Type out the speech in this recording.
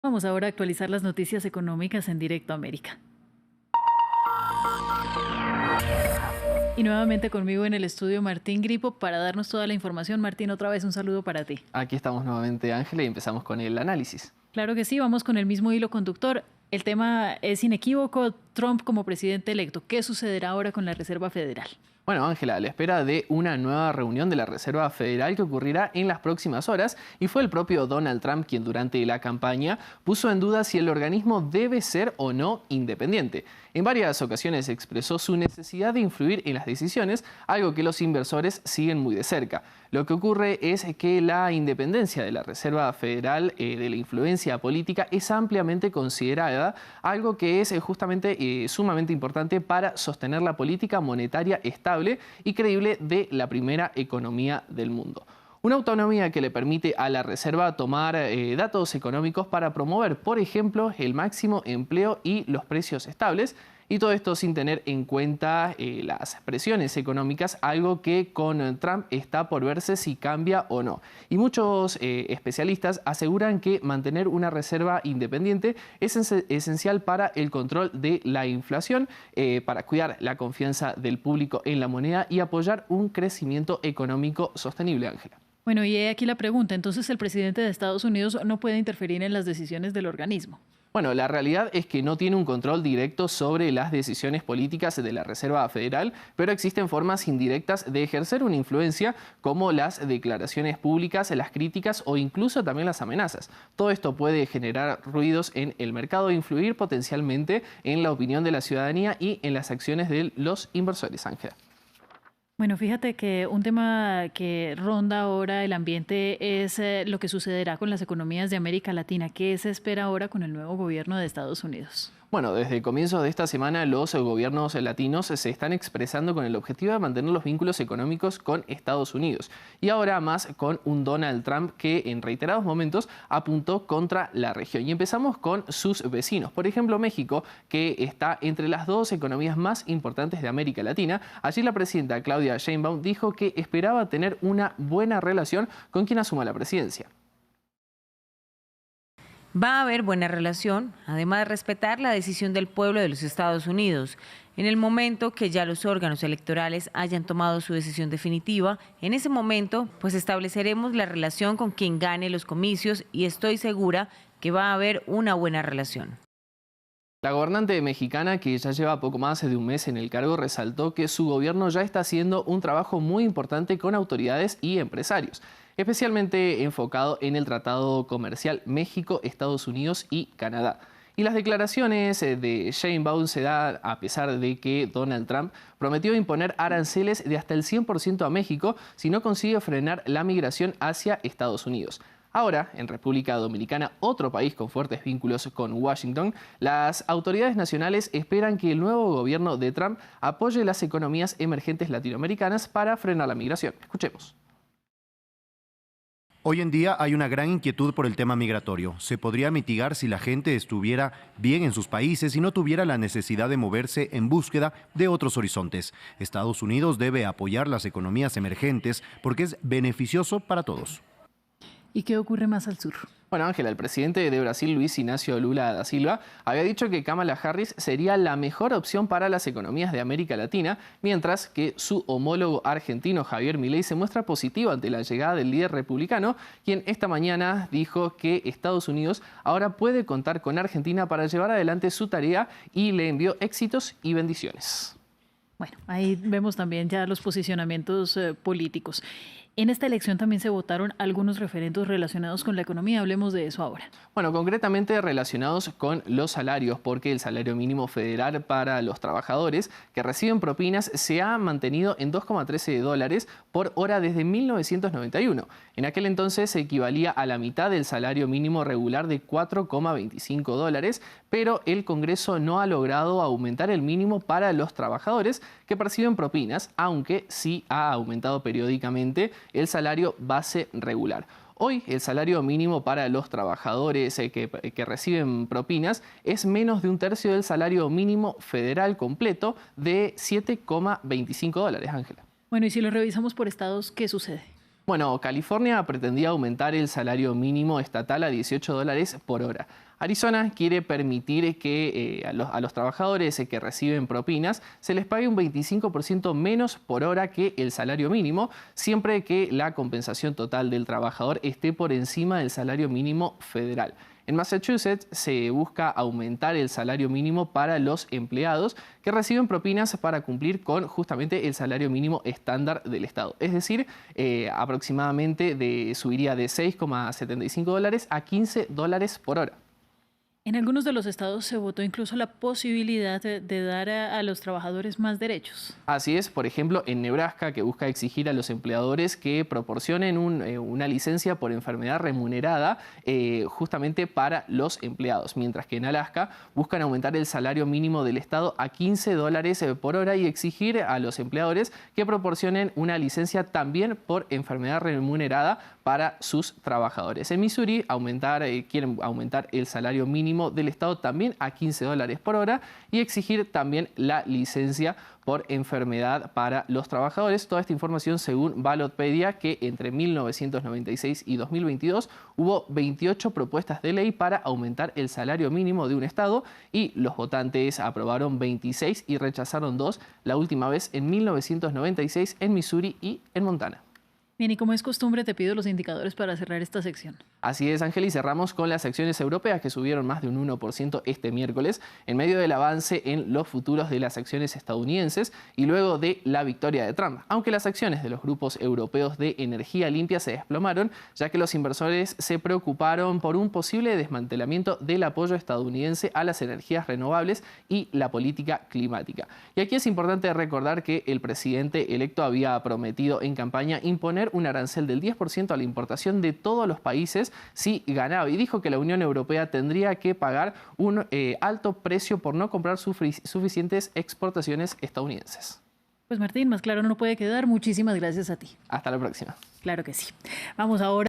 Vamos ahora a actualizar las noticias económicas en Directo América. Y nuevamente conmigo en el estudio Martín Gripo para darnos toda la información. Martín, otra vez un saludo para ti. Aquí estamos nuevamente, Ángela, y empezamos con el análisis. Claro que sí, vamos con el mismo hilo conductor. El tema es inequívoco, Trump como presidente electo. ¿Qué sucederá ahora con la Reserva Federal? Bueno, Ángela, a la espera de una nueva reunión de la Reserva Federal que ocurrirá en las próximas horas, y fue el propio Donald Trump quien durante la campaña puso en duda si el organismo debe ser o no independiente. En varias ocasiones expresó su necesidad de influir en las decisiones, algo que los inversores siguen muy de cerca. Lo que ocurre es que la independencia de la Reserva Federal, de la influencia política, es ampliamente considerada, algo que es justamente sumamente importante para sostener la política monetaria estable y creíble de la primera economía del mundo. Una autonomía que le permite a la Reserva tomar datos económicos para promover, por ejemplo, el máximo empleo y los precios estables, y todo esto sin tener en cuenta las presiones económicas, algo que con Trump está por verse si cambia o no. Y muchos especialistas aseguran que mantener una reserva independiente es esencial para el control de la inflación, para cuidar la confianza del público en la moneda y apoyar un crecimiento económico sostenible, Ángela. Bueno, y he aquí la pregunta. Entonces, ¿el presidente de Estados Unidos no puede interferir en las decisiones del organismo? Bueno, la realidad es que no tiene un control directo sobre las decisiones políticas de la Reserva Federal, pero existen formas indirectas de ejercer una influencia, como las declaraciones públicas, las críticas o incluso también las amenazas. Todo esto puede generar ruidos en el mercado e influir potencialmente en la opinión de la ciudadanía y en las acciones de los inversores, Ángela. Bueno, fíjate que un tema que ronda ahora el ambiente es lo que sucederá con las economías de América Latina. ¿Qué se espera ahora con el nuevo gobierno de Estados Unidos? Bueno, desde el comienzo de esta semana los gobiernos latinos se están expresando con el objetivo de mantener los vínculos económicos con Estados Unidos. Y ahora más con un Donald Trump que en reiterados momentos apuntó contra la región. Y empezamos con sus vecinos. Por ejemplo, México, que está entre las dos economías más importantes de América Latina. Allí la presidenta Claudia Sheinbaum dijo que esperaba tener una buena relación con quien asuma la presidencia. Va a haber buena relación, además de respetar la decisión del pueblo de los Estados Unidos. En el momento que ya los órganos electorales hayan tomado su decisión definitiva, en ese momento, pues estableceremos la relación con quien gane los comicios y estoy segura que va a haber una buena relación. La gobernante mexicana, que ya lleva poco más de un mes en el cargo, resaltó que su gobierno ya está haciendo un trabajo muy importante con autoridades y empresarios, especialmente enfocado en el tratado comercial México, Estados Unidos y Canadá. Y las declaraciones de Sheinbaum se dan a pesar de que Donald Trump prometió imponer aranceles de hasta el 100% a México si no consigue frenar la migración hacia Estados Unidos. Ahora, en República Dominicana, otro país con fuertes vínculos con Washington, las autoridades nacionales esperan que el nuevo gobierno de Trump apoye las economías emergentes latinoamericanas para frenar la migración. Escuchemos. Hoy en día hay una gran inquietud por el tema migratorio. Se podría mitigar si la gente estuviera bien en sus países y no tuviera la necesidad de moverse en búsqueda de otros horizontes. Estados Unidos debe apoyar las economías emergentes porque es beneficioso para todos. ¿Y qué ocurre más al sur? Bueno, Ángela, el presidente de Brasil, Luis Inácio Lula da Silva, había dicho que Kamala Harris sería la mejor opción para las economías de América Latina, mientras que su homólogo argentino, Javier Milei, se muestra positivo ante la llegada del líder republicano, quien esta mañana dijo que Estados Unidos ahora puede contar con Argentina para llevar adelante su tarea y le envió éxitos y bendiciones. Bueno, ahí vemos también ya los posicionamientos políticos. En esta elección también se votaron algunos referendos relacionados con la economía. Hablemos de eso ahora. Bueno, concretamente relacionados con los salarios, porque el salario mínimo federal para los trabajadores que reciben propinas se ha mantenido en $2,13 por hora desde 1991. En aquel entonces se equivalía a la mitad del salario mínimo regular de $4,25, pero el Congreso no ha logrado aumentar el mínimo para los trabajadores que perciben propinas, aunque sí ha aumentado periódicamente el salario base regular. Hoy el salario mínimo para los trabajadores que reciben propinas es menos de un tercio del salario mínimo federal completo de $7,25, Ángela. Bueno, y si lo revisamos por estados, ¿qué sucede? Bueno, California pretendía aumentar el salario mínimo estatal a $18 por hora. Arizona quiere permitir que a los trabajadores que reciben propinas se les pague un 25% menos por hora que el salario mínimo, siempre que la compensación total del trabajador esté por encima del salario mínimo federal. En Massachusetts se busca aumentar el salario mínimo para los empleados que reciben propinas para cumplir con justamente el salario mínimo estándar del estado. Es decir, aproximadamente subiría de $6,75 a $15 por hora. En algunos de los estados se votó incluso la posibilidad de dar a los trabajadores más derechos. Así es, por ejemplo, en Nebraska, que busca exigir a los empleadores que proporcionen una licencia por enfermedad remunerada justamente para los empleados, mientras que en Alaska buscan aumentar el salario mínimo del estado a $15 por hora y exigir a los empleadores que proporcionen una licencia también por enfermedad remunerada para sus trabajadores. En Missouri quieren aumentar el salario mínimo del estado también a $15 por hora y exigir también la licencia por enfermedad para los trabajadores. Toda esta información según Ballotpedia, que entre 1996 y 2022 hubo 28 propuestas de ley para aumentar el salario mínimo de un estado y los votantes aprobaron 26 y rechazaron 2, la última vez en 1996 en Missouri y en Montana. Bien, y como es costumbre, te pido los indicadores para cerrar esta sección. Así es, Ángel, y cerramos con las acciones europeas que subieron más de un 1% este miércoles en medio del avance en los futuros de las acciones estadounidenses y luego de la victoria de Trump. Aunque las acciones de los grupos europeos de energía limpia se desplomaron, ya que los inversores se preocuparon por un posible desmantelamiento del apoyo estadounidense a las energías renovables y la política climática. Y aquí es importante recordar que el presidente electo había prometido en campaña imponer un arancel del 10% a la importación de todos los países si ganaba y dijo que la Unión Europea tendría que pagar un alto precio por no comprar suficientes exportaciones estadounidenses. Pues Martín, más claro no puede quedar. Muchísimas gracias a ti. Hasta la próxima. Claro que sí. Vamos ahora.